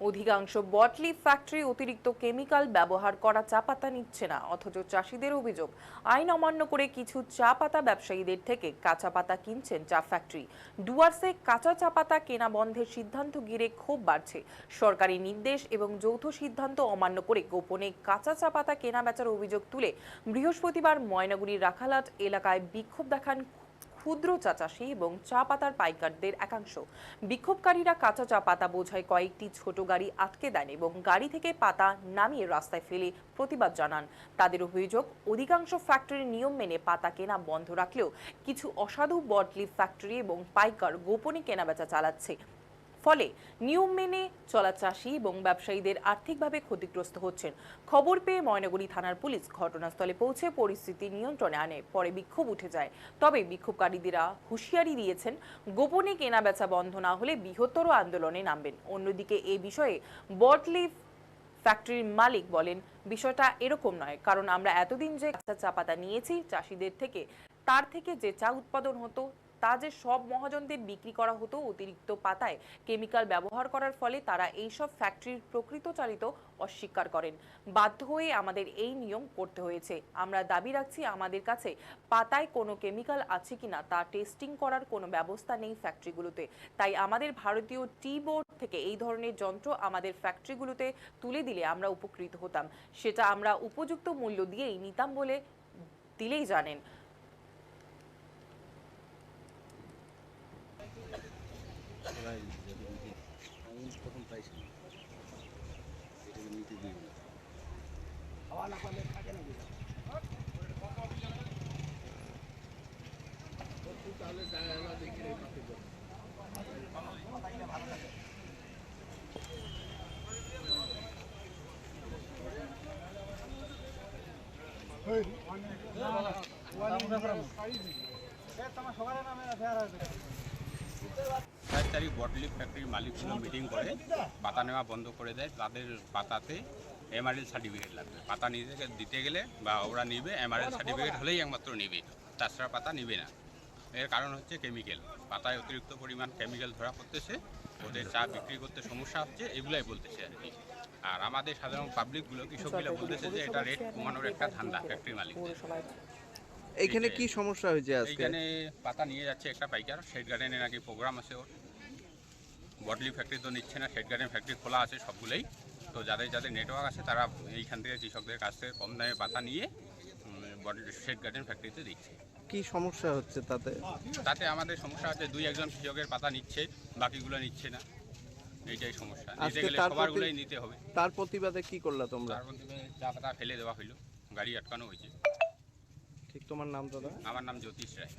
অধিকাংশ বটলি ফ্যাক্টরি অতিরিক্ত কেমিক্যাল ব্যবহার করা চা পাতা নিচ্ছে না, অথচ চাষিদের অভিযোগ আইন অমান্য করে কিছু চা পাতা ব্যবসায়ীদের থেকে কাঁচা পাতা কিনছেন চা ফ্যাক্টরি। ডুয়ার্সে কাঁচা চা পাতা কেনা বন্ধের সিদ্ধান্ত ঘিরে ক্ষোভ বাড়ছে। সরকারি নির্দেশ এবং যৌথ সিদ্ধান্ত অমান্য করে গোপনে কাঁচা চা পাতা কেনা বেচার অভিযোগ তুলে বৃহস্পতিবার ময়নাগুড়ির রাখালহাট এলাকায় বিক্ষোভ দেখান ক্ষুদ্র চা চাষি এবং চা পাতার পাইকারদের একাংশ। বিক্ষোভকারীরা কাঁচা চা পাতা বোঝাই কয়েকটি ছোট গাড়ি আটকে দেন এবং গাড়ি থেকে পাতা নামিয়ে রাস্তায় ফেলে প্রতিবাদ জানান। তাদের অভিযোগ, অধিকাংশ ফ্যাক্টরির নিয়ম মেনে পাতা কেনা বন্ধ রাখলেও কিছু অসাধু বটলি ফ্যাক্টরি এবং পাইকার গোপনে কেনাবেচা চালাচ্ছে। ফলে নিয়ম মেনে চলা চাষি এবং ব্যবসায়ীদের আর্থিকভাবে ক্ষতিগ্রস্ত হচ্ছেন। খবর পেয়ে ময়নাগুড়ি থানার পুলিশ ঘটনাস্থলে পৌঁছে পরিস্থিতি নিয়ন্ত্রণে আনে। পরে বিক্ষোভ উঠে যায়। তবে বিক্ষোভকারীরা হুঁশিয়ারি দিয়েছেন, গোপনে কেনাবেচা বন্ধ না হলে বৃহত্তর আন্দোলনে নামবেন। অন্যদিকে এ বিষয়ে বটলি ফ্যাক্টরির মালিক বলেন, বিষয়টা এরকম নয়, কারণ আমরা এতদিন যে কাঁচা চা পাতা নিয়েছি চাষিদের থেকে, তার থেকে যে চা উৎপাদন হতো তা যে সব মহাজনদের বিক্রি করা হতো অতিরিক্ত পাতায় কেমিক্যাল ব্যবহার করার ফলে তারা এইসব ফ্যাক্টরির প্রকৃত চালিত অস্বীকার করেন। বাধ্য হয়ে আমাদের এই নিয়ম করতে হয়েছে। আমরা দাবি রাখছি, আমাদের কাছে পাতায় কোনো কেমিক্যাল আছে কিনা তা টেস্টিং করার কোনো ব্যবস্থা নেই ফ্যাক্টরিগুলোতে। তাই আমাদের ভারতীয় টি বোর্ড থেকে এই ধরনের যন্ত্র আমাদের ফ্যাক্টরিগুলোতে তুলে দিলে আমরা উপকৃত হতাম। সেটা আমরা উপযুক্ত মূল্য দিয়েই নিতাম বলে দিলেই জানেন। প্রথম পাইছি এটাকে নিতে দিই না। খাওয়া না পারলে থাকে নাকি তাহলে দেখি সাত তারিখ বটলি ফ্যাক্টরির মালিকগুলো মিটিং করে পাতা নেওয়া বন্ধ করে দেয়। তাদের পাতাতে এমআরএল সার্টিফিকেট লাগবে। পাতা দিতে গেলে বা ওরা নিবে এমআরএল সার্টিফিকেট হলেই একমাত্র নিবে, তাছাড়া পাতা নিবে না। এর কারণ হচ্ছে কেমিক্যাল, পাতায় অতিরিক্ত পরিমাণ কেমিক্যাল ধরা পড়তেছে, ওদের চা বিক্রি করতে সমস্যা হচ্ছে, এগুলাই বলতেছে আর কি। আর আমাদের সাধারণ পাবলিকগুলো, কৃষকগুলো বলতেছে যে এটা রেট কমানোর একটা ধান্দা ফ্যাক্টরি মালিক। এইখানে কি সমস্যা হয়েছে আজকে? এইখানে পাতা নিয়ে যাচ্ছে একটা পাইকার, শেড গার্ডেনে নাকি প্রোগ্রাম আছে ওর। বটলি ফ্যাক্টরি তো নিচ্ছে না, শেড গার্ডেন ফ্যাক্টরি খোলা আছে সবগুলোই। তো যাদের যাদের নেটওয়ার্ক আছে তারা এইখান থেকে কৃষকদের কাছ থেকে কম দামে পাতা নিয়ে শেড গার্ডেন ফ্যাক্টরিতে দিচ্ছে। কি সমস্যা হচ্ছে তাতে? তাতে আমাদের সমস্যা হচ্ছে, দুই একজন কৃষকের পাতা নিচ্ছে, বাকিগুলো নিচ্ছে না। এইটাই সমস্যা। নিতে গেলে সবারগুলোই নিতে হবে। তার প্রতিবাদে কি করলা তোমরা? তার মধ্যে চা পাতা ফেলে দেওয়া হইলো, গাড়ি আটকানো হয়েছে। ঠিক, তোমার নাম দাদা? আমার নাম জ্যোতিষ রায়।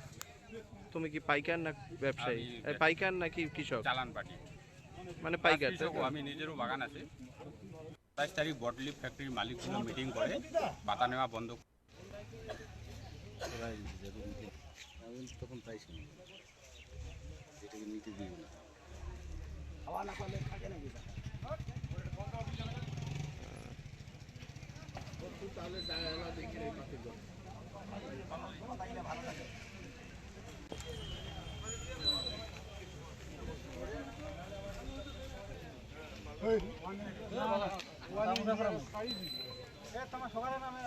তুমি কি পাইকার না ব্যবসায়ী? আমি পাইকার নাকি কৃষক? চালান পাটি, মানে পাইকার। আমি নিজেরও বাগান আছে। 27 তারিখ বটলি ফ্যাক্টরির মালিকগুলো মিটিং করে পাতা নেওয়া বন্ধ। তখন পাইছি এটাকে নিতে দিই না। খাওয়া না পারলে থাকে নাকি তাহলে দেখি তোমার সবার নামে